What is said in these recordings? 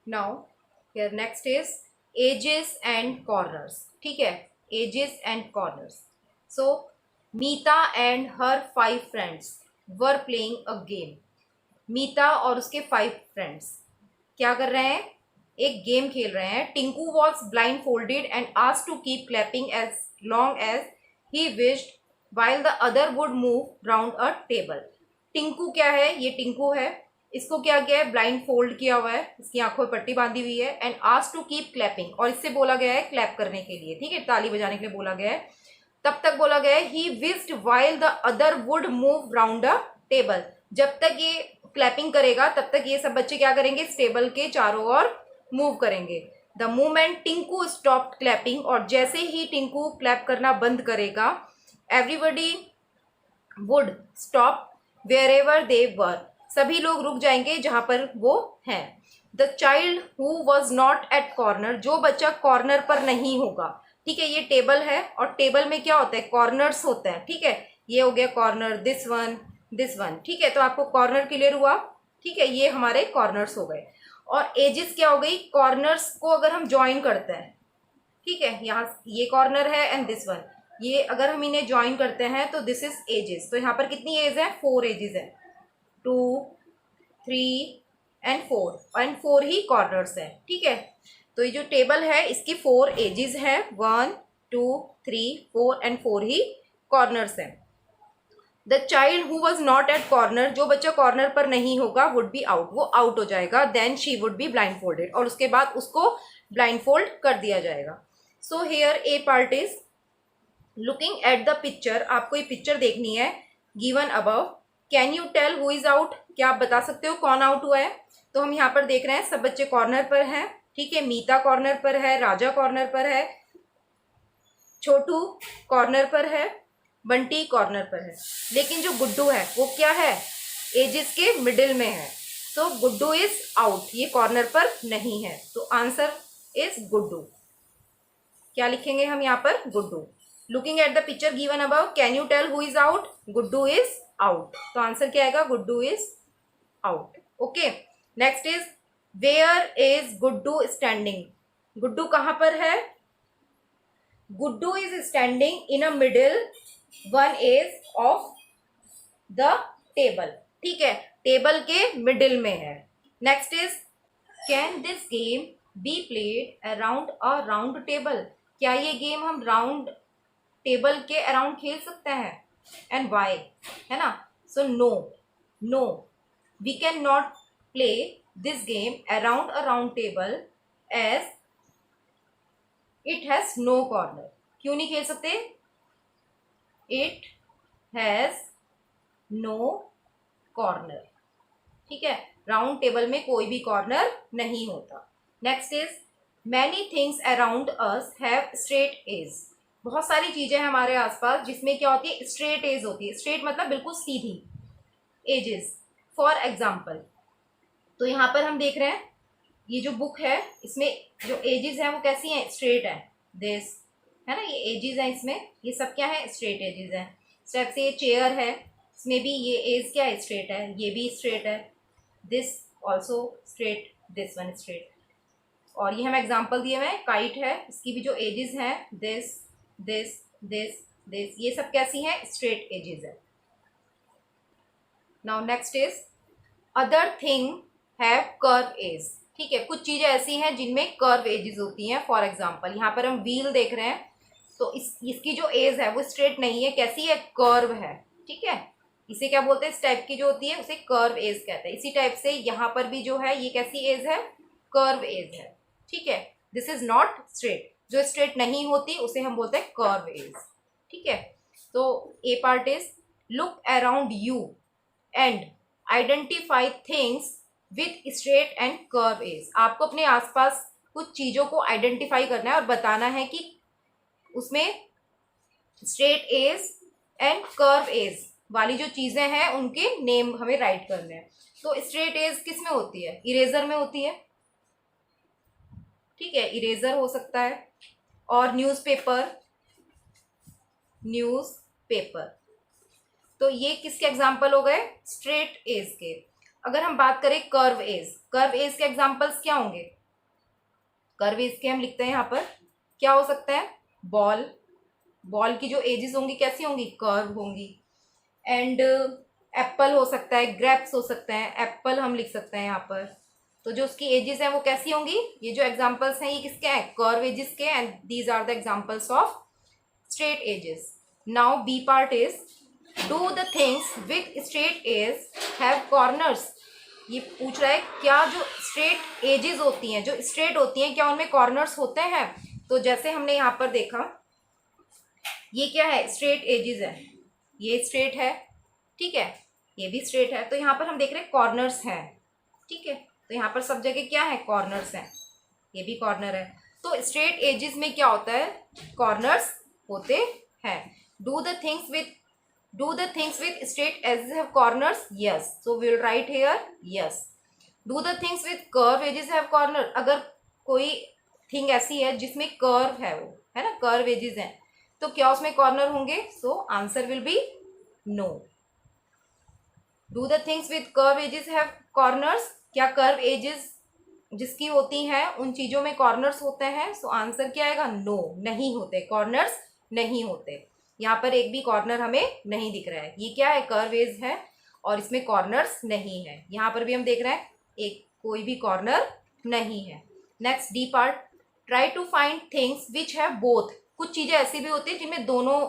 Now here next is edges and corners. ठीक है, edges and corners. So Mita and her 5 friends were playing a game. Mita और उसके 5 friends क्या कर रहे हैं? एक गेम खेल रहे हैं. Tinku was blindfolded and asked to keep clapping as long as he wished while the other would move round a table. Tinku क्या है? ये टिंकू है. इसको क्या किया है? ब्लाइंड फोल्ड किया हुआ है, इसकी आंखों में पट्टी बांधी हुई है. And asked to keep clapping, और इससे बोला गया है क्लैप करने के लिए. ठीक है, ताली बजाने के लिए बोला गया है. तब तक बोला गया है he wished while the other would move round a table. जब तक ये क्लैपिंग करेगा तब तक ये सब बच्चे क्या करेंगे? इस टेबल के चारों ओर मूव करेंगे. The moment Tinku stopped clapping, और जैसे ही टिंकू क्लैप करना बंद करेगा, everybody would stop where they were. सभी लोग रुक जाएंगे जहां पर वो हैं. The child who was not at corner, जो बच्चा कॉर्नर पर नहीं होगा. ठीक है, ये टेबल है और टेबल में क्या होता है? कॉर्नर्स होते हैं. ठीक है, ये हो गया corner, this one, this one. ठीक है, तो आपको कॉर्नर क्लियर हुआ. ठीक है, ये हमारे कॉर्नर्स हो गए. और एजेस क्या हो गई? कॉर्नर्स को अगर हम ज्वाइन करते हैं, ठीक है, यहाँ ये कॉर्नर है एंड दिस वन, ये अगर हम इन्हें ज्वाइन करते हैं तो दिस इज एजेस. तो यहाँ पर कितनी एज है? 4 एजेस है. 2, 3 एंड 4, एंड 4 ही कॉर्नर्स है. ठीक है, तो ये जो टेबल है इसकी 4 एजेस है. 1, 2, 3, 4 एंड 4 ही कॉर्नर्स है. The child who was not at corner, जो बच्चा कॉर्नर पर नहीं होगा, वुड बी आउट, वो आउट हो जाएगा. Then she would be blindfolded, और उसके बाद उसको ब्लाइंड फोल्ड कर दिया जाएगा. So here A part is looking at the picture. आपको ये पिक्चर देखनी है given above. Can you tell who is out? क्या आप बता सकते हो कौन आउट हुआ है? तो हम यहाँ पर देख रहे हैं सब बच्चे कॉर्नर पर हैं. ठीक है, मीता कॉर्नर पर है, राजा कॉर्नर पर है, छोटू कॉर्नर पर है, बंटी कॉर्नर पर है. लेकिन जो गुड्डू है वो क्या है? एजेस के मिडिल में है. तो गुड्डू इज आउट, ये कॉर्नर पर नहीं है. तो आंसर इज गुड्डू. क्या लिखेंगे हम यहाँ पर? Guddu. Looking at the picture given above, can you tell who is out? Guddu is out. तो आंसर क्या आएगा? Guddu is out. Okay, next is where is Guddu standing. Guddu कहां पर है? Guddu is standing in a middle one edge of the table. ठीक है, table के middle में है. Next is can this game be played around a round table. क्या ये गेम हम राउंड टेबल के अराउंड खेल सकते हैं? एंड वाई, है ना? So no, no, we can not play this game around a round table as it has no corner. क्यों नहीं खेल सकते? It has no corner. ठीक है, राउंड टेबल में कोई भी कॉर्नर नहीं होता. Next is many things around us have straight edge. बहुत सारी चीजें हैं हमारे आसपास जिसमें क्या होती है? स्ट्रेट एज होती है. स्ट्रेट मतलब बिल्कुल सीधी. एजेस, फॉर एग्जाम्पल, तो यहाँ पर हम देख रहे हैं ये जो बुक है इसमें जो एजेस हैं वो कैसी हैं? स्ट्रेट है. दिस है ना, ये एजेस हैं इसमें, ये सब क्या है? स्ट्रेट एजेस हैं. स्टेप से ये चेयर है, इसमें भी ये एज क्या है? स्ट्रेट है. ये भी स्ट्रेट है. This also straight, this one straight. और ये हम एग्जाम्पल दिए हुए हैं. काइट है, इसकी भी जो एजेस हैं, दिस, दिस, दिस, दिस, ये सब कैसी हैं? स्ट्रेट एजेस है. Now next is other thing have curve edge. ठीक है, कुछ चीजें ऐसी हैं जिनमें कर्व एजेस होती हैं. फॉर एग्जाम्पल यहाँ पर हम व्हील देख रहे हैं, तो इसकी जो एज है वो स्ट्रेट नहीं है. कैसी है? कर्व है. ठीक है, इसे क्या बोलते हैं? इस टाइप की जो होती है उसे कर्व एज कहते हैं. इसी टाइप से यहाँ पर भी जो है ये कैसी एज है? कर्व एज है. ठीक है, दिस इज नॉट स्ट्रेट. जो स्ट्रेट नहीं होती उसे हम बोलते हैं कर्व एज. ठीक है, तो A part is look around you and identify things with straight and curve edge. आपको अपने आसपास कुछ चीजों को आइडेंटिफाई करना है और बताना है कि उसमें straight edge and curve edge वाली जो चीजें हैं उनके नेम हमें राइट करने हैं. तो स्ट्रेट एज किस में होती है? इरेजर में होती है. ठीक है, इरेजर हो सकता है. और न्यूज़पेपर, न्यूज़पेपर. तो ये किसके एग्जाम्पल हो गए? स्ट्रेट एज के. अगर हम बात करें कर्व एज, कर्व एज के एग्जाम्पल्स क्या होंगे? कर्व एज के हम लिखते हैं यहाँ पर क्या हो सकता है, बॉल, बॉल की जो एजेस होंगी कैसी होंगी, कर्व होंगी। एंड एप्पल हो सकता है, ग्रेप्स हो सकते हैं, एप्पल हम लिख सकते हैं यहाँ पर। तो जो उसकी एजेस हैं वो कैसी होंगी, ये जो एग्जांपल्स हैं ये किसके हैं, कर्व एजेस के, and these are the examples of straight edges. Now B part is do the things with straight edge have corners. ये पूछ रहा है क्या जो स्ट्रेट एजेस होती हैं, जो स्ट्रेट होती हैं, क्या उनमें कॉर्नर्स होते हैं। तो जैसे हमने यहाँ पर देखा ये क्या है, स्ट्रेट एजेस है, ये स्ट्रेट है, ठीक है, ये भी स्ट्रेट है। तो यहाँ पर हम देख रहे हैं कॉर्नर्स हैं, ठीक है। तो यहाँ पर सब जगह क्या है, कॉर्नर्स हैं, ये भी कॉर्नर है। तो स्ट्रेट एजेस में क्या होता है, कॉर्नर्स होते हैं। Do the things with straight edges have corners, yes, so we will write here yes. Do the things with curve edges have corner, अगर कोई थिंग ऐसी है जिसमें कर्व है, वो है ना, कर्व एजेस हैं, तो क्या उसमें कॉर्नर होंगे, so answer will be no. Do the things with curve edges have corners, क्या कर्व एजेस जिसकी होती हैं उन चीजों में कॉर्नर्स होते हैं, सो आंसर क्या आएगा, नो, नहीं होते, कॉर्नर्स नहीं होते। यहाँ पर एक भी कॉर्नर हमें नहीं दिख रहा है, ये क्या है, कर्व एज है और इसमें कॉर्नर्स नहीं है। यहाँ पर भी हम देख रहे हैं एक कोई भी कॉर्नर नहीं है। Next D part, try to find things which have both. कुछ चीजें ऐसी भी होती है जिनमें दोनों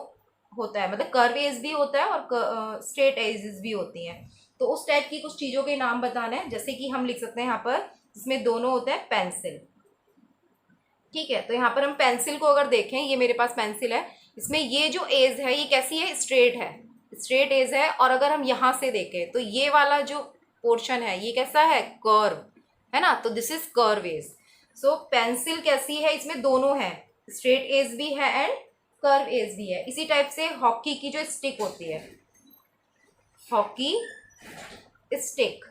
होता है, मतलब कर्व एज भी होता है और स्ट्रेट एजेस भी होती हैं। तो उस टाइप की कुछ चीजों के नाम बताना है, जैसे कि हम लिख सकते हैं यहाँ पर जिसमें दोनों होते हैं, पेंसिल, ठीक है। तो यहाँ पर हम पेंसिल को अगर देखें, ये मेरे पास पेंसिल है, इसमें ये जो एज है ये कैसी है, स्ट्रेट है, स्ट्रेट एज है। और अगर हम यहाँ से देखें तो ये वाला जो पोर्शन है ये कैसा है, कर्व है ना, तो this is curve edge. So pencil कैसी है, इसमें दोनों है, स्ट्रेट एज भी है एंड कर्व एज भी है। इसी टाइप से हॉकी की जो स्टिक होती है, हॉकी स्टिक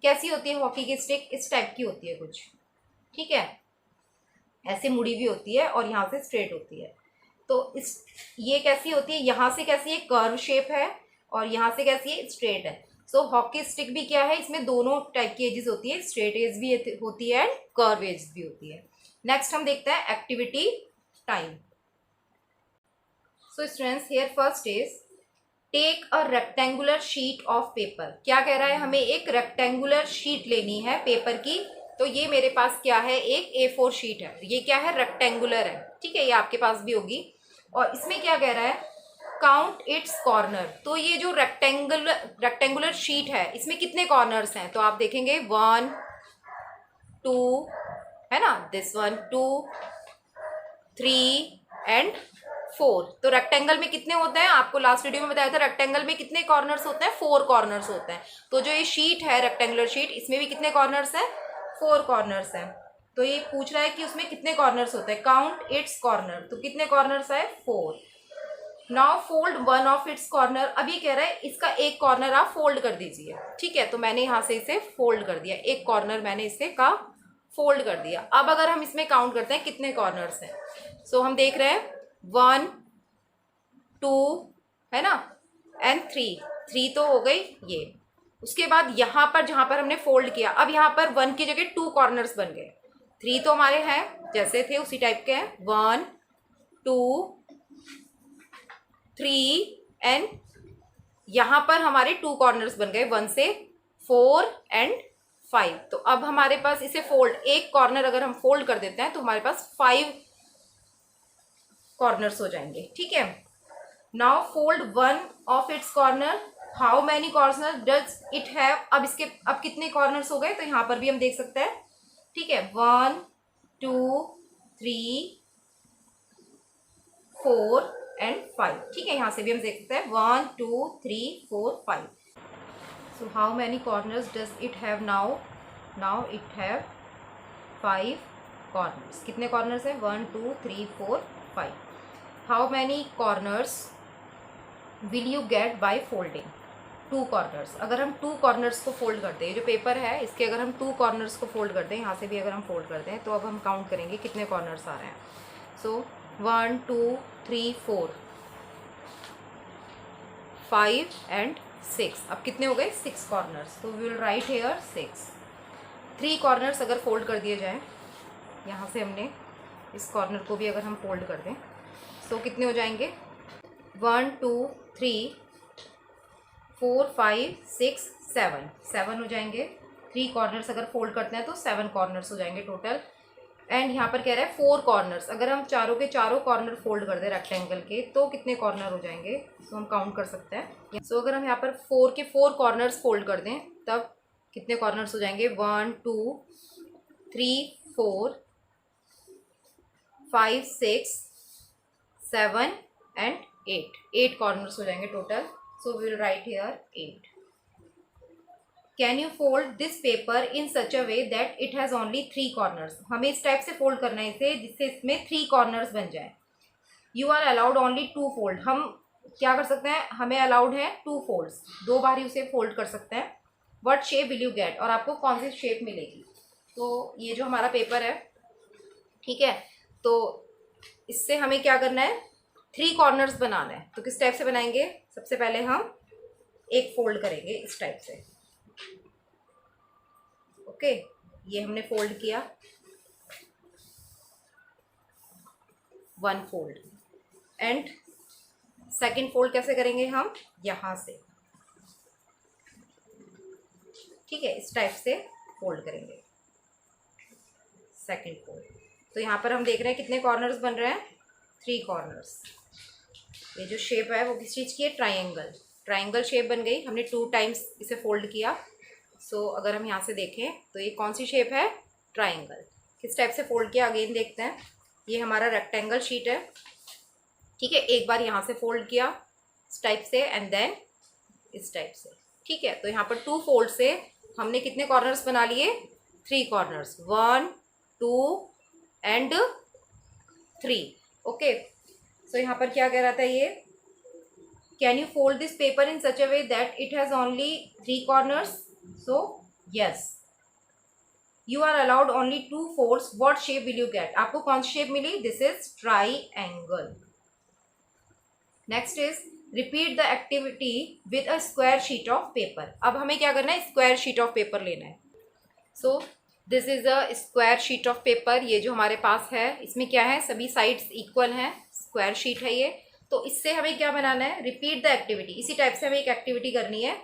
कैसी होती है, हॉकी की स्टिक इस टाइप की होती है कुछ, ठीक है, ऐसे मुड़ी हुई होती है और यहाँ से स्ट्रेट होती है। तो इस ये कैसी होती है, यहाँ से कैसी है, कर्व शेप है, और यहाँ से कैसी है, स्ट्रेट है। सो हॉकी स्टिक भी क्या है, इसमें दोनों टाइप की एजेस होती है, स्ट्रेट एज भी होती है एंड कर्व एज भी होती है। नेक्स्ट हम देखते हैं activity time. So students here first is take a rectangular sheet of paper. क्या कह रहा है, हमें एक रेक्टेंगुलर शीट लेनी है पेपर की। तो ये मेरे पास क्या है, एक A4 शीट है, ये क्या है, रेक्टेंगुलर है, ठीक है, ये आपके पास भी होगी। और इसमें क्या कह रहा है, काउंट इट्स कॉर्नर। तो ये जो रेक्टेंगुलर शीट है इसमें कितने कॉर्नर्स हैं, तो आप देखेंगे 1 2 है ना, दिस 1 2 3 एंड 4। तो रेक्टेंगल में कितने होते हैं, आपको लास्ट वीडियो में बताया था, रेक्टेंगल में कितने कॉर्नर्स होते हैं, 4 कॉर्नर्स होते हैं। तो जो ये शीट है रेक्टेंगुलर शीट, इसमें भी कितने कॉर्नर्स हैं, 4 कॉर्नर्स हैं। तो ये पूछ रहा है कि उसमें कितने कॉर्नर्स होते हैं, काउंट इट्स कॉर्नर, तो कितने कॉर्नर्स है, 4। Now fold one of its corner. अब ये कह रहा है इसका एक कॉर्नर आप फोल्ड कर दीजिए, ठीक है। तो मैंने यहाँ से इसे फोल्ड कर दिया, एक कॉर्नर मैंने इसे का फोल्ड कर दिया। अब अगर हम इसमें काउंट करते हैं कितने कॉर्नर्स हैं, सो हम देख रहे हैं 1 2 है ना एंड 3 तो हो गई ये। उसके बाद यहाँ पर जहाँ पर हमने फोल्ड किया, अब यहाँ पर 1 की जगह 2 कॉर्नर्स बन गए। 3 तो हमारे हैं जैसे थे उसी टाइप के हैं, 1 2 3 एंड यहाँ पर हमारे 2 कॉर्नर्स बन गए, 1 से 4 एंड 5। तो अब हमारे पास इसे फोल्ड, एक कॉर्नर अगर हम फोल्ड कर देते हैं तो हमारे पास 5 कॉर्नर्स हो जाएंगे, ठीक है। Now fold one of its corner, how many corner does it have. अब इसके अब कितने कॉर्नर्स हो गए, तो यहाँ पर भी हम देख सकते हैं, ठीक है, 1 2 3 4 एंड 5, ठीक है। यहाँ से भी हम देख सकते हैं 1 2 3 4 5। So how many corners does it have now, now it have 5 corners. कितने कॉर्नर्स हैं, 1 2 3 4 5। How many corners will you gate by folding 2 corners. अगर हम 2 कॉर्नर्स को फोल्ड करते हैं, जो पेपर है इसके अगर हम 2 कॉर्नर्स को फोल्ड करते हैं, यहाँ से भी अगर हम फोल्ड करते हैं, तो अब हम काउंट करेंगे कितने कॉर्नर्स आ रहे हैं। So 1 2 3 4 5 and 6। अब कितने हो गए, 6 कॉर्नर्स। तो we will write here 6। 3 corners अगर फोल्ड कर दिए जाएँ यहाँ से हमने इस कॉर्नर को भी अगर हम फोल्ड कर दें तो कितने हो जाएंगे, 1 2 3 4 5 6 7 हो जाएंगे। 3 कॉर्नर्स अगर फोल्ड करते हैं तो 7 कॉर्नर्स हो जाएंगे टोटल। एंड यहाँ पर कह रहा है 4 कॉर्नर्स, अगर हम चारों के चारों कॉर्नर फोल्ड कर दें रेक्टेंगल के तो कितने कॉर्नर हो जाएंगे, तो हम काउंट कर सकते हैं। सो अगर हम यहाँ पर 4 के 4 कॉर्नर्स फोल्ड कर दें तब कितने कॉर्नर्स हो जाएंगे, 1 2 3 4 5 6 7 एंड 8 कॉर्नर्स हो जाएंगे total. So we will write here 8। Can you fold this paper in such a way that it has only 3 corners. हमें इस टाइप से फोल्ड करना है इसे जिससे इसमें 3 कॉर्नर्स बन जाए। You are allowed only 2 fold, हम क्या कर सकते हैं, हमें अलाउड है 2 फोल्ड्स, 2 बार ही उसे फोल्ड कर सकते हैं। What shape will you gate, और आपको कौन सी शेप मिलेगी। तो ये जो हमारा पेपर है, ठीक है, तो इससे हमें क्या करना है, 3 कॉर्नर्स बनाना है। तो किस टाइप से बनाएंगे, सबसे पहले हम एक फोल्ड करेंगे इस टाइप से। ओके, ये हमने फोल्ड किया, 1 फोल्ड। एंड सेकंड फोल्ड कैसे करेंगे हम, यहाँ से, ठीक है, इस टाइप से फोल्ड करेंगे सेकंड फोल्ड। तो यहाँ पर हम देख रहे हैं कितने कॉर्नर्स बन रहे हैं, 3 कॉर्नर्स। ये जो शेप है वो किस चीज़ की है, ट्राइंगल, ट्राइंगल शेप बन गई। हमने 2 टाइम्स इसे फोल्ड किया। सो अगर हम यहाँ से देखें तो ये कौन सी शेप है, ट्राइंगल। किस टाइप से फोल्ड किया, अगेन देखते हैं। ये हमारा रेक्टेंगल शीट है, ठीक है, एक बार यहाँ से फोल्ड किया इस टाइप से एंड देन इस टाइप से, ठीक है। तो यहाँ पर 2 फोल्ड से हमने कितने कॉर्नर्स बना लिए, 3 कॉर्नर्स, 1 2 एंड 3। ओके, सो यहाँ पर क्या कह रहा था ये, can you fold this paper in such a way that it has only 3 corners. So yes, you are allowed only 2 folds, what shape will you get, आपको कौन सी शेप मिली, this is triangle. Next is repeat the activity with a square sheet of paper. अब हमें क्या करना है, square sheet of paper लेना है। So this is a square sheet of paper, ये जो हमारे पास है इसमें क्या है, सभी साइड्स इक्वल हैं, स्क्वायर शीट है ये। तो इससे हमें क्या बनाना है, रिपीट द एक्टिविटी, इसी टाइप से हमें एक एक्टिविटी करनी है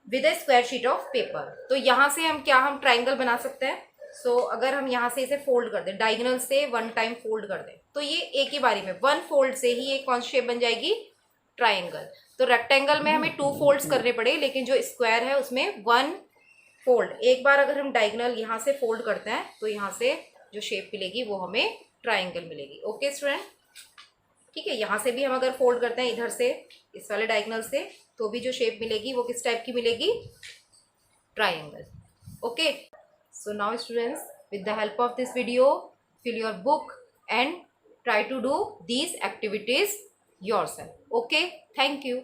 with a square sheet of paper. तो यहाँ से हम क्या, हम ट्राइंगल बना सकते हैं। सो अगर हम यहाँ से इसे फोल्ड कर दें, डायगोनल से 1 टाइम फोल्ड कर दें, तो ये एक ही बारी में 1 फोल्ड से ही एक कौन सी शेप बन जाएगी, ट्राइंगल। तो रेक्टेंगल में हमें 2 फोल्ड्स करने पड़े, लेकिन जो स्क्वायर है उसमें 1 फोल्ड। एक बार अगर हम डायगोनल यहाँ से फोल्ड करते हैं तो यहाँ से जो शेप मिलेगी वो हमें ट्राइंगल मिलेगी। ओके स्टूडेंट, ठीक है, यहाँ से भी हम अगर फोल्ड करते हैं इधर से, इस वाले डायगोनल से, तो भी जो शेप मिलेगी वो किस टाइप की मिलेगी, triangle. Okay, so now students, with the help of this video fill your book and try to do these activities yourself. Okay, thank you.